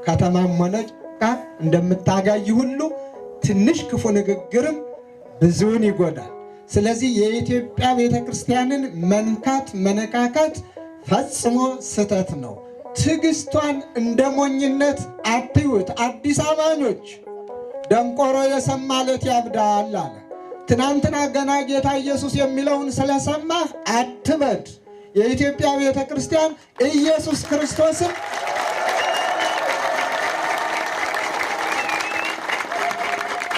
ከተማም ሆነ ጫካ እንደምታጋይ ሁሉ ትንሽ ክፉ ንግግርም ብዙውን ይጎዳል። ስለዚህ የኢትዮጵያ ቤተክርስቲያንን መንካት መነካካት ፈጽሞ ስተት ነው። ትዕግስቷን እንደ ሞኝነት አትዩት። አዲስ አማኞች ደንቆሮ የሰማለት ያብዳል አለ። ትናንትና ገና ጌታ ኢየሱስ የሚለውን ስለሰማህ አትበድ። የኢትዮጵያ ቤተክርስቲያን ኢየሱስ ክርስቶስን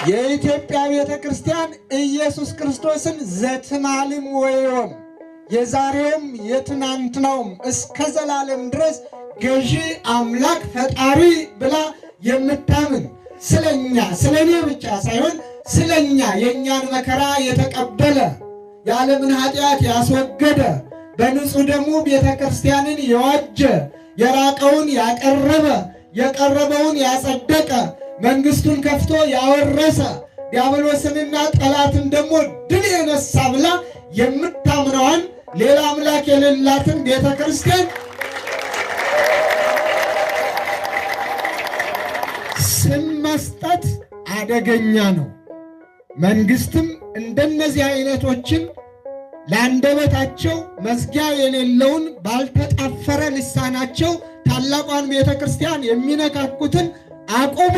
የኢትዮጵያ ቤተክርስቲያን ኢየሱስ ክርስቶስን ዘትማልም ወዮም የዛሬውም የትናንትናውም እስከ ዘላለም ድረስ ገዢ አምላክ ፈጣሪ ብላ የምታምን ስለኛ ስለኔ ብቻ ሳይሆን ስለኛ የኛን መከራ የተቀበለ የዓለምን ኃጢአት ያስወገደ በንጹህ ደሙ ቤተክርስቲያንን የዋጀ የራቀውን ያቀረበ የቀረበውን ያጸደቀ መንግስቱን ከፍቶ ያወረሰ ዲያብሎስንና ጠላትን ደግሞ ድል የነሳ ብላ የምታምነዋን ሌላ አምላክ የሌላትን ቤተክርስቲያን ስም መስጠት አደገኛ ነው። መንግስትም እንደነዚህ አይነቶችን ለአንደበታቸው መዝጊያ የሌለውን ባልተጣፈረ ልሳናቸው ታላቋን ቤተክርስቲያን የሚነካኩትን አቁሙ፣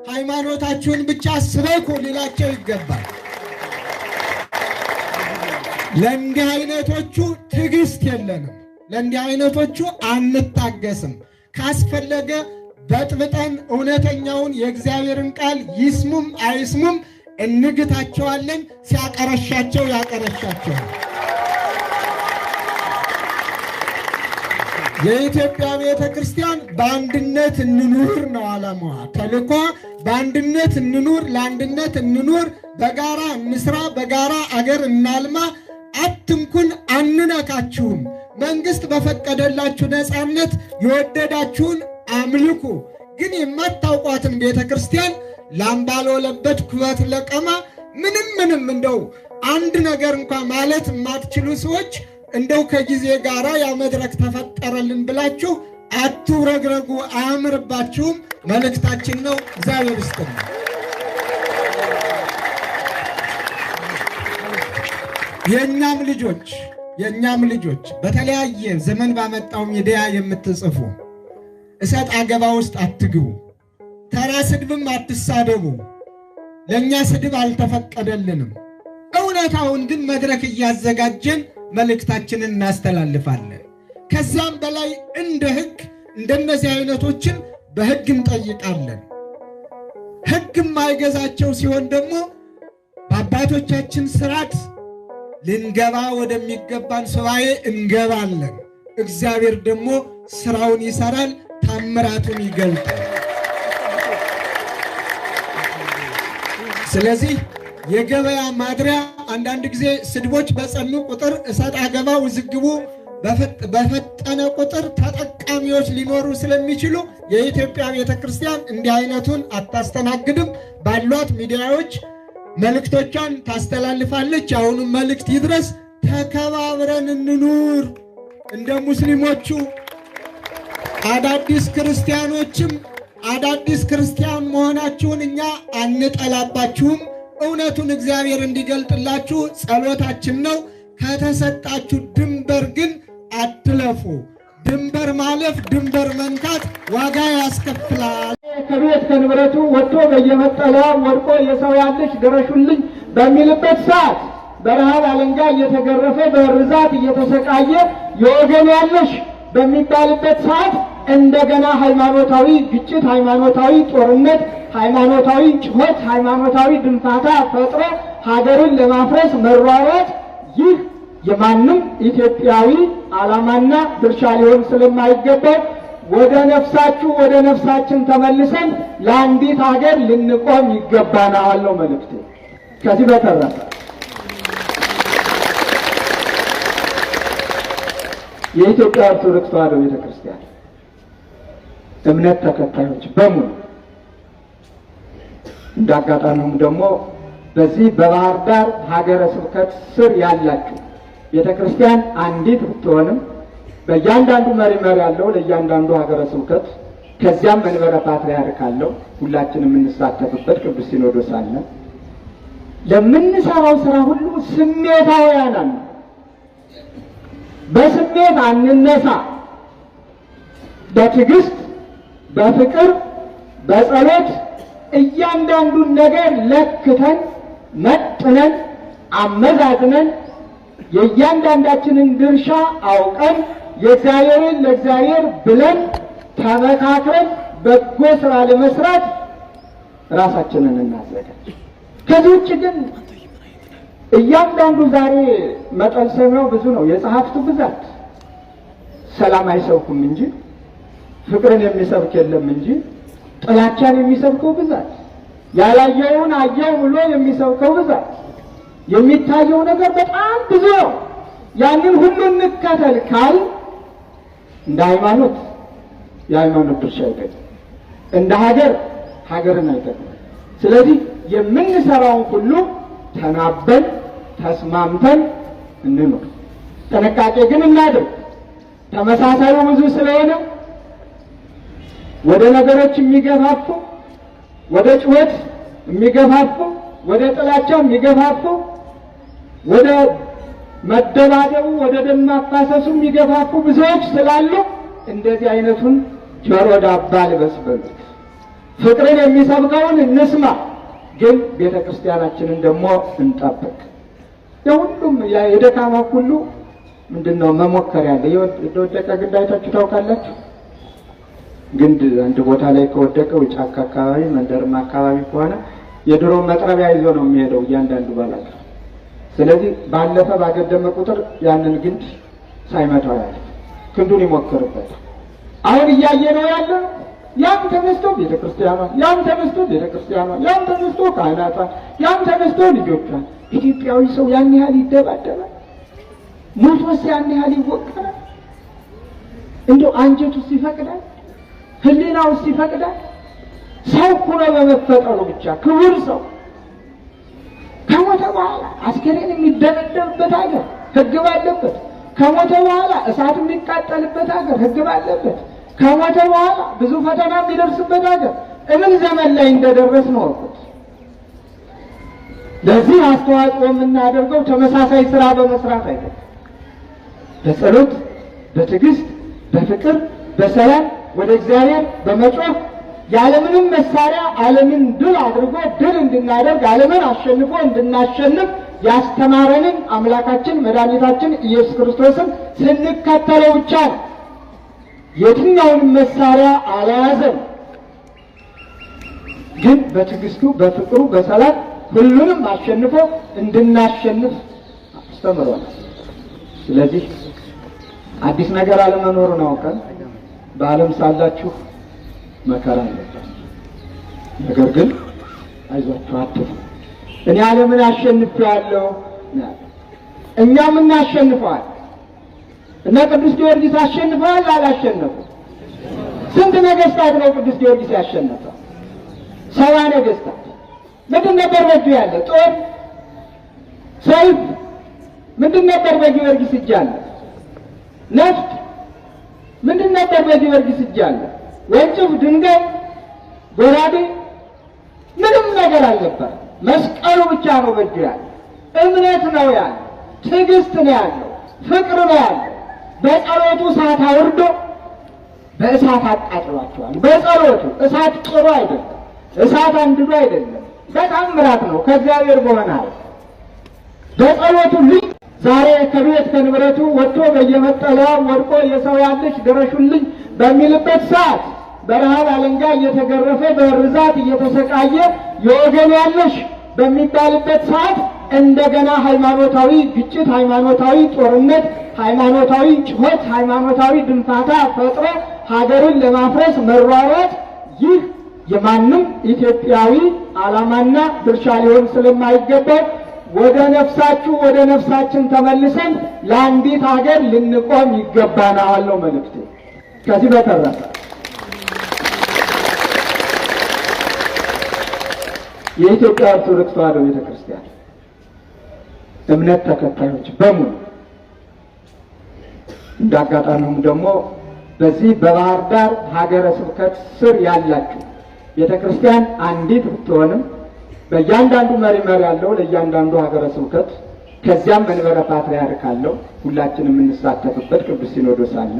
ሃይማኖታችሁን ብቻ ስበኩ ሊላቸው ይገባል። ለእንዲህ አይነቶቹ ትዕግስት የለንም። ለእንዲህ አይነቶቹ አንታገስም። ካስፈለገ በጥብጠን እውነተኛውን የእግዚአብሔርን ቃል ይስሙም አይስሙም እንግታቸዋለን። ሲያቀረሻቸው ያቀረሻቸዋል። የኢትዮጵያ ቤተ ክርስቲያን በአንድነት እንኑር ነው ዓላማዋ። ተልኳ በአንድነት እንኑር፣ ለአንድነት እንኑር፣ በጋራ እንስራ፣ በጋራ አገር እናልማ፣ አትንኩን፣ አንነካችሁም። መንግስት በፈቀደላችሁ ነፃነት የወደዳችሁን አምልኩ። ግን የማታውቋትን ቤተ ክርስቲያን ላምባልወለበት ኩበት ለቀማ ምንም እንደው አንድ ነገር እንኳን ማለት የማትችሉ ሰዎች እንደው ከጊዜ ጋራ ያ መድረክ ተፈጠረልን ብላችሁ አትውረግረጉ፣ አያምርባችሁም። መልእክታችን ነው። እግዚአብሔር ይስጥልን። የእኛም ልጆች በተለያየ ዘመን ባመጣው ሚዲያ የምትጽፉ እሰጥ አገባ ውስጥ አትግቡ፣ ተራ ስድብም አትሳደቡ። ለእኛ ስድብ አልተፈቀደልንም። እውነታውን ግን መድረክ እያዘጋጀን መልእክታችንን እናስተላልፋለን። ከዚያም በላይ እንደ ሕግ እንደነዚህ አይነቶችን በሕግ እንጠይቃለን። ሕግ የማይገዛቸው ሲሆን ደግሞ በአባቶቻችን ስርዓት ልንገባ ወደሚገባን ሱባኤ እንገባለን። እግዚአብሔር ደግሞ ስራውን ይሰራል፣ ታምራቱን ይገልጣል። ስለዚህ የገበያ ማድሪያ አንዳንድ ጊዜ ስድቦች በጸኑ ቁጥር እሰጥ አገባ ውዝግቡ በፈጠነ ቁጥር ተጠቃሚዎች ሊኖሩ ስለሚችሉ የኢትዮጵያ ቤተክርስቲያን እንዲህ አይነቱን አታስተናግድም። ባሏት ሚዲያዎች መልእክቶቿን ታስተላልፋለች። አሁንም መልእክት ይድረስ። ተከባብረን እንኑር። እንደ ሙስሊሞቹ አዳዲስ ክርስቲያኖችም አዳዲስ ክርስቲያን መሆናችሁን እኛ አንጠላባችሁም። እውነቱን እግዚአብሔር እንዲገልጥላችሁ ጸሎታችን ነው። ከተሰጣችሁ ድንበር ግን አትለፉ። ድንበር ማለፍ፣ ድንበር መንካት ዋጋ ያስከፍላል። ከቤት ከንብረቱ ወጥቶ በየመጠለያው ወድቆ የሰው ያለሽ ድረሹልኝ በሚልበት ሰዓት በረሃብ አለንጋ እየተገረፈ በርዛት እየተሰቃየ የወገን ያለሽ በሚባልበት ሰዓት እንደገና ሃይማኖታዊ ግጭት፣ ሃይማኖታዊ ጦርነት፣ ሃይማኖታዊ ጭሆት፣ ሃይማኖታዊ ድንፋታ ፈጥሮ ሀገርን ለማፍረስ መሯሯጥ ይህ የማንም ኢትዮጵያዊ ዓላማና ድርሻ ሊሆን ስለማይገባው ወደ ነፍሳችን ተመልሰን ለአንዲት ሀገር ልንቆም ይገባናል ነው መልእክቴ። ከዚህ በተረፈ የኢትዮጵያ ኦርቶዶክስ ተዋሕዶ ቤተክርስቲያን እምነት ተከታዮች በሙሉ እንዳጋጣሚውም ደግሞ በዚህ በባህር ዳር ሀገረ ስብከት ስር ያላችሁ ቤተክርስቲያን አንዲት ብትሆንም በእያንዳንዱ መሪ ያለው ለእያንዳንዱ ሀገረ ስብከት ከዚያም መንበረ ፓትርያርክ አለው። ሁላችንም የምንሳተፍበት ቅዱስ ሲኖዶስ አለ። ለምንሰራው ስራ ሁሉ ስሜታውያን ነን። በስሜት አንነሳ። በትዕግስት፣ በፍቅር፣ በጸሎት እያንዳንዱን ነገር ለክተን መጥነን አመዛዝነን የእያንዳንዳችንን ድርሻ አውቀን የእግዚአብሔርን ለእግዚአብሔር ብለን ተመካክረን በጎ ስራ ለመስራት ራሳችንን እናዘጋጅ። ከዚህ ውጭ ግን እያንዳንዱ ዛሬ መጠልሰሚያው ብዙ ነው። የጸሐፍቱ ብዛት ሰላም አይሰብኩም እንጂ ፍቅርን የሚሰብክ የለም እንጂ ጥላቻን የሚሰብከው ብዛት፣ ያላየውን አየው ብሎ የሚሰብከው ብዛት፣ የሚታየው ነገር በጣም ብዙ ነው። ያንን ሁሉ እንከተል ካል እንደ ሃይማኖት የሃይማኖት ድርሻ አይጠቅም፣ እንደ ሀገርን አይጠቅም። ስለዚህ የምንሰራውን ሁሉ ተናበን ተስማምተን እንኖር። ጥንቃቄ ግን እናድርግ። ተመሳሳዩ ብዙ ስለሆነ ወደ ነገሮች የሚገፋፉ፣ ወደ ጩኸት የሚገፋፉ፣ ወደ ጥላቻ የሚገፋፉ፣ ወደ መደባደቡ፣ ወደ ደም ማፋሰሱ የሚገፋፉ ብዙዎች ስላሉ እንደዚህ አይነቱን ጆሮ ዳባ ልበስ በሉት። ፍቅርን የሚሰብከውን እንስማ፣ ግን ቤተ ክርስቲያናችንን ደግሞ እንጠብቅ። የሁሉም የደካማ ሁሉ ምንድነው መሞከሪያ ያለ የወደቀ ግንድ አይታችሁ ታውቃላችሁ? ግንድ አንድ ቦታ ላይ ከወደቀው ጫካ አካባቢ መንደርማ አካባቢ ከሆነ የድሮ መጥረቢያ ይዞ ነው የሚሄደው እያንዳንዱ ባላገ። ስለዚህ ባለፈ ባገደመ ቁጥር ያንን ግንድ ሳይመታው ያለ ክንዱን ይሞክርበታል። አሁን እያየነው ያለ ያም ተነስቶ ቤተክርስቲያኗ፣ ያም ተነስቶ ቤተክርስቲያኗ፣ ያም ተነስቶ ካህናቷ፣ ያም ተነስቶ ልጆቿ። ኢትዮጵያዊ ሰው ያን ያህል ይደባደባል? ሞቶስ ያን ያህል ይወቀራል? እንደው አንጀቱስ ይፈቅዳል? ህሊናውስ ይፈቅዳል? ሰው ኩረ በመፈጠሩ ብቻ ክቡር ሰው ከሞተ በኋላ አስከሬን የሚደረደርበት ሀገር ህግ ባለበት፣ ከሞተ በኋላ እሳት የሚቃጠልበት ሀገር ህግ ባለበት፣ ከሞተ በኋላ ብዙ ፈተና የሚደርስበት ሀገር እምን ዘመን ላይ እንደደረስን ወቁት። ለዚህ አስተዋጽኦ የምናደርገው ተመሳሳይ ስራ በመስራት አይደለም። በጸሎት፣ በትዕግስት፣ በፍቅር፣ በሰላም ወደ እግዚአብሔር በመጮህ ያለምንም መሳሪያ ዓለምን ድል አድርጎ ድል እንድናደርግ ዓለምን አሸንፎ እንድናሸንፍ ያስተማረንን አምላካችን መድኃኒታችን ኢየሱስ ክርስቶስን ስንከተለው ብቻ ነው። የትኛውንም መሳሪያ አልያዘም፣ ግን በትዕግስቱ፣ በፍቅሩ፣ በሰላም ሁሉንም አሸንፎ እንድናሸንፍ አስተምሮናል። ስለዚህ አዲስ ነገር አለመኖሩን አውቀን በዓለም ሳላችሁ መከራ አለባችሁ፣ ነገር ግን አይዟችሁ አትፍሩ፣ እኔ ዓለምን አሸንፌአለሁ። እኛም እናሸንፈዋል። እና ቅዱስ ጊዮርጊስ አሸንፈዋል አላሸነፉ? ስንት ነገስታት ነው ቅዱስ ጊዮርጊስ ያሸነፈው? 70 ነገስታት። ምንድን ነበር በእጁ ያለ? ጦር፣ ሰይፍ። ምንድን ነበር በጊዮርጊስ እጅ ያለ? ነፍጥ። ምንድን ነበር በጊዮርጊስ እጅ ያለ? ወንጭፍ፣ ድንጋይ፣ ጎራዴ። ምንም ነገር አልነበር። መስቀሉ ብቻ ነው በእጁ ያለ። እምነት ነው ያለ፣ ትዕግስት ነው ያለው፣ ፍቅር ነው ያለው። በጸሎቱ እሳት አውርዶ በእሳት አቃጥሏቸዋል። በጸሎቱ እሳት ጥሩ አይደለም፣ እሳት አንድዶ አይደለም፣ በታምራት ነው ከእግዚአብሔር በሆነ ኃይል። በጸሎቱ ልጅ ዛሬ ከቤት ከንብረቱ ወጥቶ በየመጠለያው ወድቆ የሰው ያለች ድረሹልኝ በሚልበት ሰዓት በረሃብ አለንጋ እየተገረፈ በርዛት እየተሰቃየ የወገን ያለሽ በሚባልበት ሰዓት እንደገና ሃይማኖታዊ ግጭት፣ ሃይማኖታዊ ጦርነት፣ ሃይማኖታዊ ጩኸት፣ ሃይማኖታዊ ድንፋታ ፈጥሮ ሀገርን ለማፍረስ መሯሯጥ ይህ የማንም ኢትዮጵያዊ ዓላማና ድርሻ ሊሆን ስለማይገባው ወደ ነፍሳችሁ ወደ ነፍሳችን ተመልሰን ለአንዲት ሀገር ልንቆም ይገባናል ነው መልእክቴ። ከዚህ በተረፈ የኢትዮጵያ ኦርቶዶክስ ተዋሕዶ ቤተክርስቲያን እምነት ተከታዮች በሙሉ እንዳጋጣሚውም ደግሞ በዚህ በባህር ዳር ሀገረ ስብከት ስር ያላችሁ ቤተ ክርስቲያን አንዲት ብትሆንም በእያንዳንዱ መሪ ያለው ለእያንዳንዱ ሀገረ ስብከት ከዚያም መንበረ ፓትርያርክ አለው ሁላችንም የምንሳተፍበት ቅዱስ ሲኖዶስ አለ።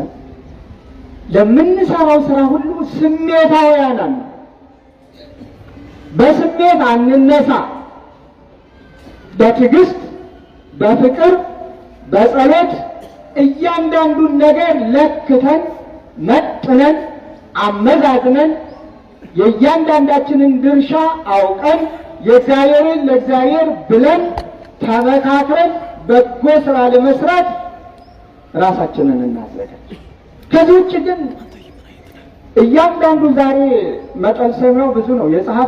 ለምንሰራው ስራ ሁሉ ስሜታውያን ነን። በስሜት አንነሳ። በትዕግስት በፍቅር በጸሎት እያንዳንዱን ነገር ለክተን መጥነን አመዛዝነን የእያንዳንዳችንን ድርሻ አውቀን የእግዚአብሔርን ለእግዚአብሔር ብለን ተመካክረን በጎ ስራ ለመስራት ራሳችንን እናዘጋጅ። ከዚህ ውጭ ግን እያንዳንዱ ዛሬ መጠን ሰው ብዙ ነው የጸሐፍ